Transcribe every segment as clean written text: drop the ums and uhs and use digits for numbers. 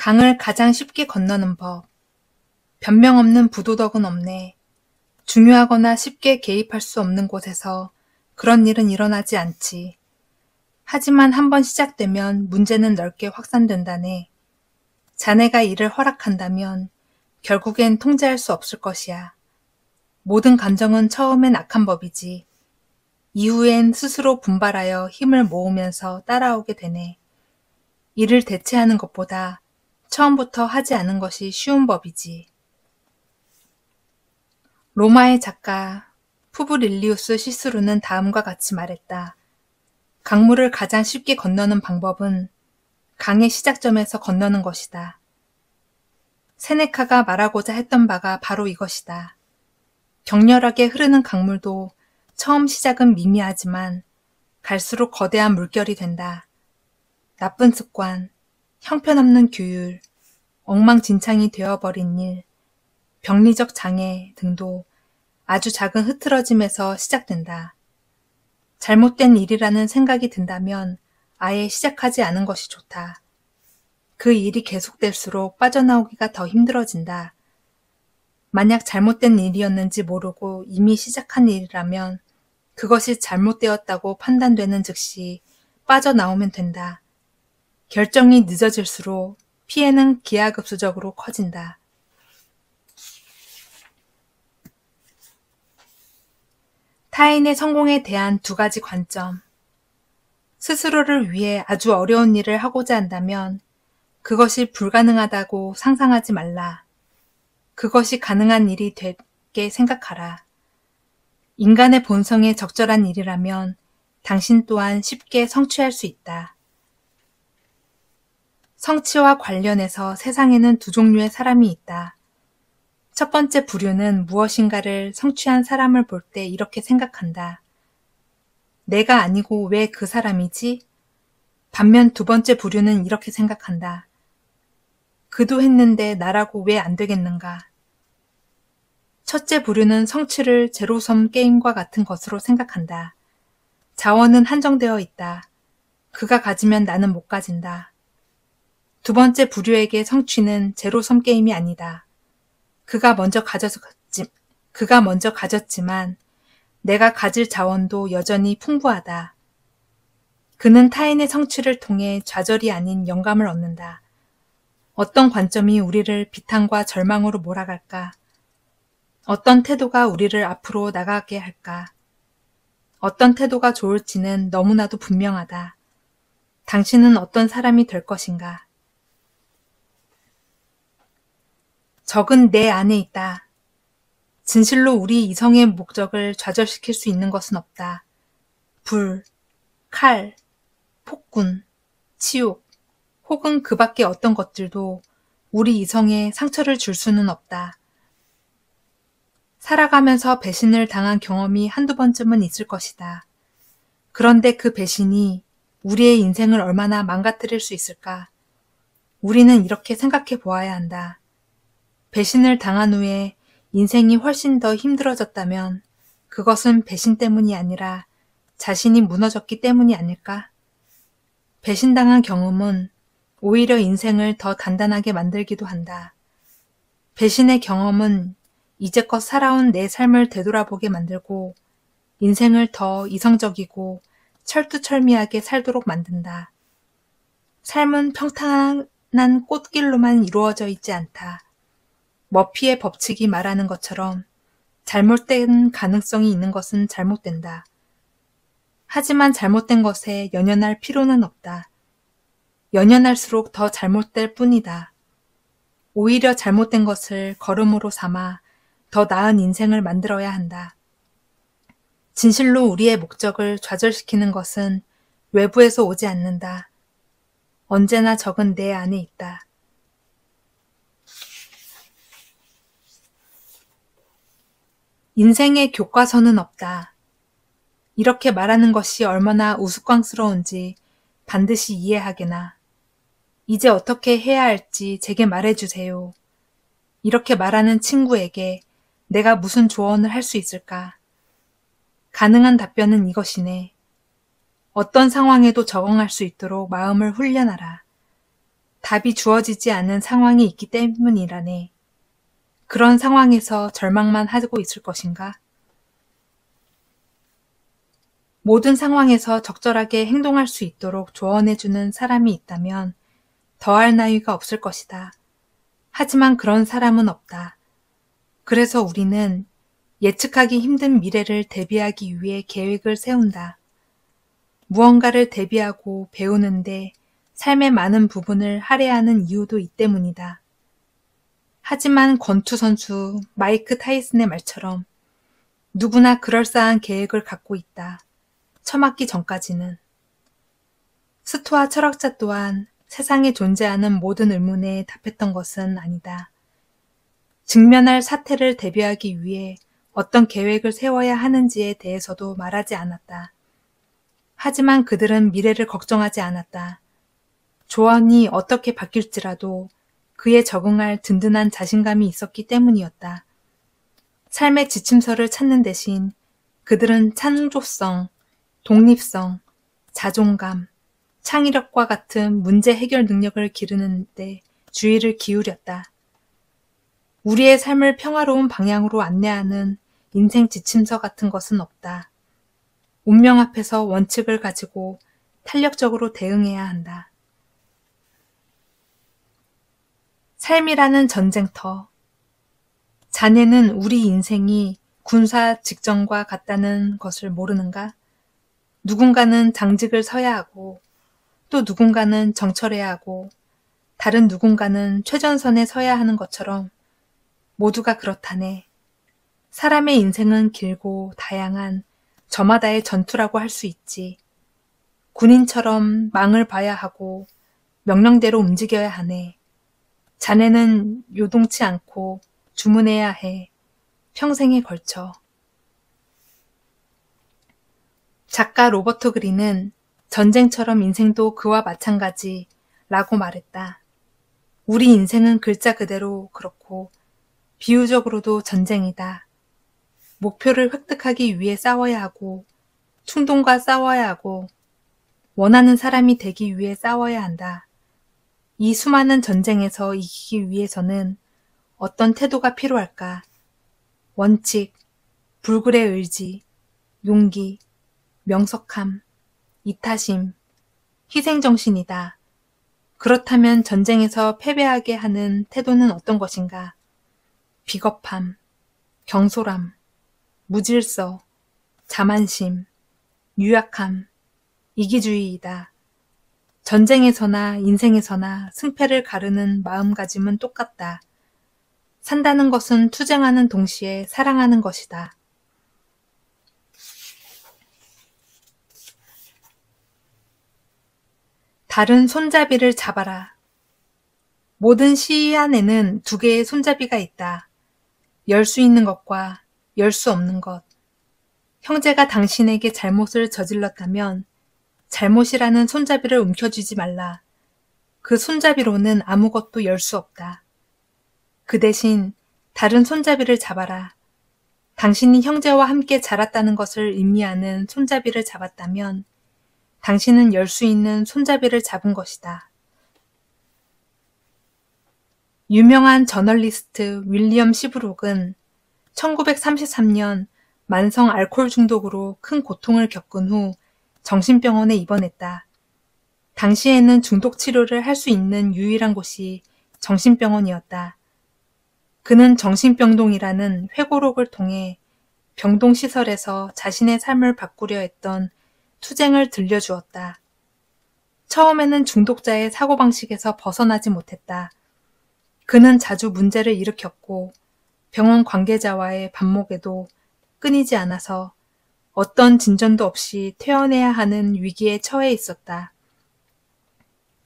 강을 가장 쉽게 건너는 법. 변명 없는 부도덕은 없네. 중요하거나 쉽게 개입할 수 없는 곳에서 그런 일은 일어나지 않지. 하지만 한번 시작되면 문제는 넓게 확산된다네. 자네가 이를 허락한다면 결국엔 통제할 수 없을 것이야. 모든 감정은 처음엔 악한 법이지. 이후엔 스스로 분발하여 힘을 모으면서 따라오게 되네. 이를 대체하는 것보다 처음부터 하지 않은 것이 쉬운 법이지. 로마의 작가 푸브릴리우스 시스루는 다음과 같이 말했다. 강물을 가장 쉽게 건너는 방법은 강의 시작점에서 건너는 것이다. 세네카가 말하고자 했던 바가 바로 이것이다. 격렬하게 흐르는 강물도 처음 시작은 미미하지만 갈수록 거대한 물결이 된다. 나쁜 습관, 형편없는 규율, 엉망진창이 되어버린 일, 병리적 장애 등도 아주 작은 흐트러짐에서 시작된다. 잘못된 일이라는 생각이 든다면 아예 시작하지 않은 것이 좋다. 그 일이 계속될수록 빠져나오기가 더 힘들어진다. 만약 잘못된 일이었는지 모르고 이미 시작한 일이라면 그것이 잘못되었다고 판단되는 즉시 빠져나오면 된다. 결정이 늦어질수록 피해는 기하급수적으로 커진다. 타인의 성공에 대한 두 가지 관점. 스스로를 위해 아주 어려운 일을 하고자 한다면 그것이 불가능하다고 상상하지 말라. 그것이 가능한 일이 되게 생각하라. 인간의 본성에 적절한 일이라면 당신 또한 쉽게 성취할 수 있다. 성취와 관련해서 세상에는 두 종류의 사람이 있다. 첫 번째 부류는 무엇인가를 성취한 사람을 볼 때 이렇게 생각한다. 내가 아니고 왜 그 사람이지? 반면 두 번째 부류는 이렇게 생각한다. 그도 했는데 나라고 왜 안 되겠는가? 첫째 부류는 성취를 제로섬 게임과 같은 것으로 생각한다. 자원은 한정되어 있다. 그가 가지면 나는 못 가진다. 두 번째 부류에게 성취는 제로섬 게임이 아니다. 그가 먼저 가졌지만 내가 가질 자원도 여전히 풍부하다. 그는 타인의 성취를 통해 좌절이 아닌 영감을 얻는다. 어떤 관점이 우리를 비탄과 절망으로 몰아갈까? 어떤 태도가 우리를 앞으로 나가게 할까? 어떤 태도가 좋을지는 너무나도 분명하다. 당신은 어떤 사람이 될 것인가? 적은 내 안에 있다. 진실로 우리 이성의 목적을 좌절시킬 수 있는 것은 없다. 불, 칼, 폭군, 치욕, 혹은 그 밖의 어떤 것들도 우리 이성에 상처를 줄 수는 없다. 살아가면서 배신을 당한 경험이 한두 번쯤은 있을 것이다. 그런데 그 배신이 우리의 인생을 얼마나 망가뜨릴 수 있을까? 우리는 이렇게 생각해 보아야 한다. 배신을 당한 후에 인생이 훨씬 더 힘들어졌다면 그것은 배신 때문이 아니라 자신이 무너졌기 때문이 아닐까? 배신당한 경험은 오히려 인생을 더 단단하게 만들기도 한다. 배신의 경험은 이제껏 살아온 내 삶을 되돌아보게 만들고 인생을 더 이성적이고 철두철미하게 살도록 만든다. 삶은 평탄한 꽃길로만 이루어져 있지 않다. 머피의 법칙이 말하는 것처럼 잘못된 가능성이 있는 것은 잘못된다. 하지만 잘못된 것에 연연할 필요는 없다. 연연할수록 더 잘못될 뿐이다. 오히려 잘못된 것을 걸음으로 삼아 더 나은 인생을 만들어야 한다. 진실로 우리의 목적을 좌절시키는 것은 외부에서 오지 않는다. 언제나 적은 내 안에 있다. 인생의 교과서는 없다. 이렇게 말하는 것이 얼마나 우스꽝스러운지 반드시 이해하게나. 이제 어떻게 해야 할지 제게 말해주세요. 이렇게 말하는 친구에게 내가 무슨 조언을 할 수 있을까? 가능한 답변은 이것이네. 어떤 상황에도 적응할 수 있도록 마음을 훈련하라. 답이 주어지지 않은 상황이 있기 때문이라네. 그런 상황에서 절망만 하고 있을 것인가? 모든 상황에서 적절하게 행동할 수 있도록 조언해주는 사람이 있다면 더할 나위가 없을 것이다. 하지만 그런 사람은 없다. 그래서 우리는 예측하기 힘든 미래를 대비하기 위해 계획을 세운다. 무언가를 대비하고 배우는데 삶의 많은 부분을 할애하는 이유도 이 때문이다. 하지만 권투 선수 마이크 타이슨의 말처럼 누구나 그럴싸한 계획을 갖고 있다. 처맞기 전까지는. 스토아 철학자 또한 세상에 존재하는 모든 의문에 답했던 것은 아니다. 직면할 사태를 대비하기 위해 어떤 계획을 세워야 하는지에 대해서도 말하지 않았다. 하지만 그들은 미래를 걱정하지 않았다. 조언이 어떻게 바뀔지라도 그에 적응할 든든한 자신감이 있었기 때문이었다. 삶의 지침서를 찾는 대신 그들은 창조성, 독립성, 자존감, 창의력과 같은 문제 해결 능력을 기르는 데 주의를 기울였다. 우리의 삶을 평화로운 방향으로 안내하는 인생 지침서 같은 것은 없다. 운명 앞에서 원칙을 가지고 탄력적으로 대응해야 한다. 삶이라는 전쟁터. 자네는 우리 인생이 군사 직전과 같다는 것을 모르는가? 누군가는 장직을 서야 하고 또 누군가는 정철해야 하고 다른 누군가는 최전선에 서야 하는 것처럼 모두가 그렇다네. 사람의 인생은 길고 다양한 저마다의 전투라고 할 수 있지. 군인처럼 망을 봐야 하고 명령대로 움직여야 하네. 자네는 요동치 않고 주문해야 해. 평생에 걸쳐. 작가 로버트 그린은 전쟁처럼 인생도 그와 마찬가지라고 말했다. 우리 인생은 글자 그대로 그렇고 비유적으로도 전쟁이다. 목표를 획득하기 위해 싸워야 하고 충동과 싸워야 하고 원하는 사람이 되기 위해 싸워야 한다. 이 수많은 전쟁에서 이기기 위해서는 어떤 태도가 필요할까? 원칙, 불굴의 의지, 용기, 명석함, 이타심, 희생정신이다. 그렇다면 전쟁에서 패배하게 하는 태도는 어떤 것인가? 비겁함, 경솔함, 무질서, 자만심, 유약함, 이기주의이다. 전쟁에서나 인생에서나 승패를 가르는 마음가짐은 똑같다. 산다는 것은 투쟁하는 동시에 사랑하는 것이다. 다른 손잡이를 잡아라. 모든 시의 안에는 두 개의 손잡이가 있다. 열 수 있는 것과 열 수 없는 것. 형제가 당신에게 잘못을 저질렀다면 잘못이라는 손잡이를 움켜쥐지 말라. 그 손잡이로는 아무것도 열 수 없다. 그 대신 다른 손잡이를 잡아라. 당신이 형제와 함께 자랐다는 것을 의미하는 손잡이를 잡았다면 당신은 열 수 있는 손잡이를 잡은 것이다. 유명한 저널리스트 윌리엄 시브록은 1933년 만성 알코올 중독으로 큰 고통을 겪은 후 정신병원에 입원했다. 당시에는 중독 치료를 할 수 있는 유일한 곳이 정신병원이었다. 그는 정신병동이라는 회고록을 통해 병동시설에서 자신의 삶을 바꾸려 했던 투쟁을 들려주었다. 처음에는 중독자의 사고방식에서 벗어나지 못했다. 그는 자주 문제를 일으켰고 병원 관계자와의 반목에도 끊이지 않아서 어떤 진전도 없이 퇴원해야 하는 위기에 처해 있었다.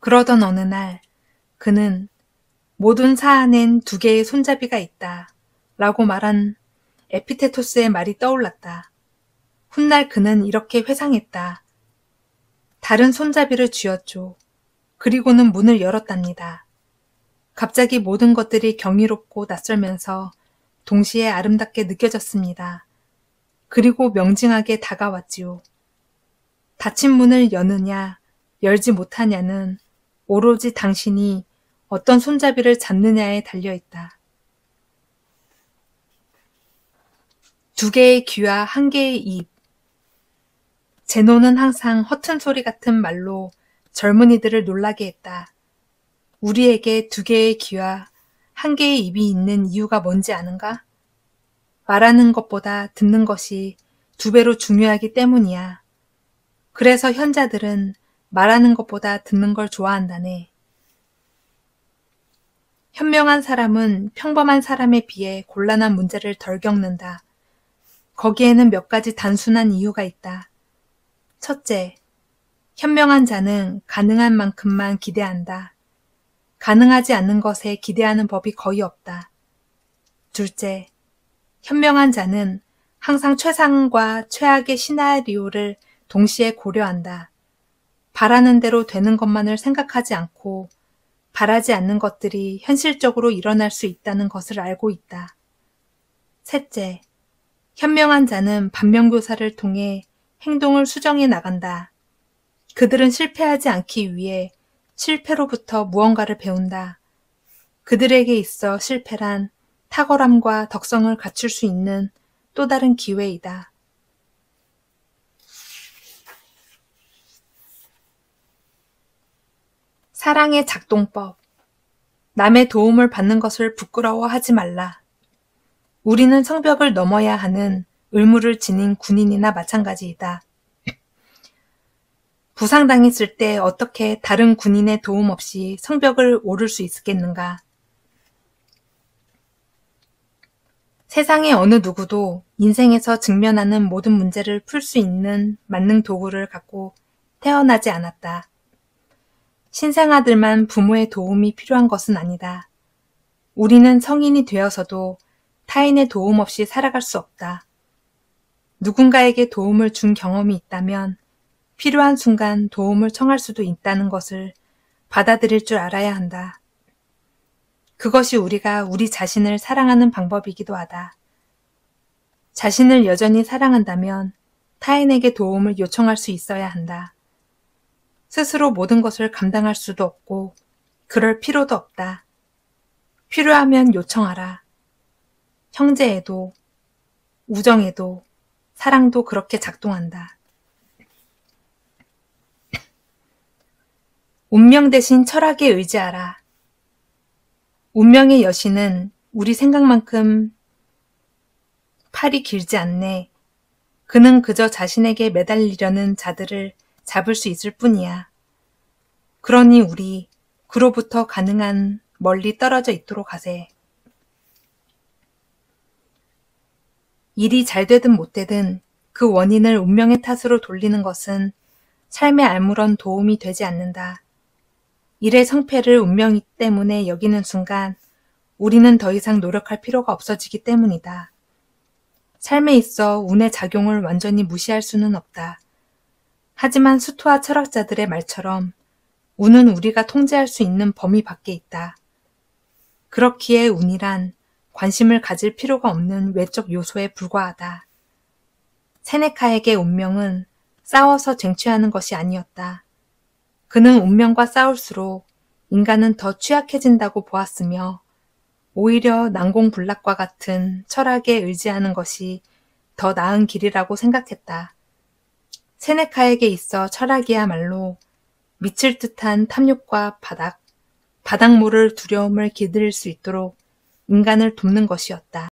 그러던 어느 날 그는 모든 사안엔 두 개의 손잡이가 있다 라고 말한 에피테토스의 말이 떠올랐다. 훗날 그는 이렇게 회상했다. 다른 손잡이를 쥐었죠. 그리고는 문을 열었답니다. 갑자기 모든 것들이 경이롭고 낯설면서 동시에 아름답게 느껴졌습니다. 그리고 명징하게 다가왔지요. 닫힌 문을 여느냐, 열지 못하냐는 오로지 당신이 어떤 손잡이를 잡느냐에 달려있다. 두 개의 귀와 한 개의 입. 제노는 항상 허튼 소리 같은 말로 젊은이들을 놀라게 했다. 우리에게 두 개의 귀와 한 개의 입이 있는 이유가 뭔지 아는가? 말하는 것보다 듣는 것이 두 배로 중요하기 때문이야. 그래서 현자들은 말하는 것보다 듣는 걸 좋아한다네. 현명한 사람은 평범한 사람에 비해 곤란한 문제를 덜 겪는다. 거기에는 몇 가지 단순한 이유가 있다. 첫째, 현명한 자는 가능한 만큼만 기대한다. 가능하지 않는 것에 기대하는 법이 거의 없다. 둘째, 현명한 자는 항상 최상과 최악의 시나리오를 동시에 고려한다. 바라는 대로 되는 것만을 생각하지 않고 바라지 않는 것들이 현실적으로 일어날 수 있다는 것을 알고 있다. 셋째, 현명한 자는 반면교사를 통해 행동을 수정해 나간다. 그들은 실패하지 않기 위해 실패로부터 무언가를 배운다. 그들에게 있어 실패란 탁월함과 덕성을 갖출 수 있는 또 다른 기회이다. 사랑의 작동법. 남의 도움을 받는 것을 부끄러워하지 말라. 우리는 성벽을 넘어야 하는 의무를 지닌 군인이나 마찬가지이다. 부상당했을 때 어떻게 다른 군인의 도움 없이 성벽을 오를 수 있겠는가? 세상의 어느 누구도 인생에서 직면하는 모든 문제를 풀 수 있는 만능 도구를 갖고 태어나지 않았다. 신생아들만 부모의 도움이 필요한 것은 아니다. 우리는 성인이 되어서도 타인의 도움 없이 살아갈 수 없다. 누군가에게 도움을 준 경험이 있다면 필요한 순간 도움을 청할 수도 있다는 것을 받아들일 줄 알아야 한다. 그것이 우리가 우리 자신을 사랑하는 방법이기도 하다. 자신을 여전히 사랑한다면 타인에게 도움을 요청할 수 있어야 한다. 스스로 모든 것을 감당할 수도 없고 그럴 필요도 없다. 필요하면 요청하라. 형제에도, 우정에도, 사랑도 그렇게 작동한다. 운명 대신 철학에 의지하라. 운명의 여신은 우리 생각만큼 팔이 길지 않네. 그는 그저 자신에게 매달리려는 자들을 잡을 수 있을 뿐이야. 그러니 우리 그로부터 가능한 멀리 떨어져 있도록 하세. 일이 잘 되든 못 되든 그 원인을 운명의 탓으로 돌리는 것은 삶에 아무런 도움이 되지 않는다. 일의 성패를 운명 때문에 여기는 순간 우리는 더 이상 노력할 필요가 없어지기 때문이다. 삶에 있어 운의 작용을 완전히 무시할 수는 없다. 하지만 수토와 철학자들의 말처럼 운은 우리가 통제할 수 있는 범위 밖에 있다. 그렇기에 운이란 관심을 가질 필요가 없는 외적 요소에 불과하다. 세네카에게 운명은 싸워서 쟁취하는 것이 아니었다. 그는 운명과 싸울수록 인간은 더 취약해진다고 보았으며 오히려 난공불락과 같은 철학에 의지하는 것이 더 나은 길이라고 생각했다. 세네카에게 있어 철학이야말로 미칠 듯한 탐욕과 바닥 모를 두려움을 기들일 수 있도록 인간을 돕는 것이었다.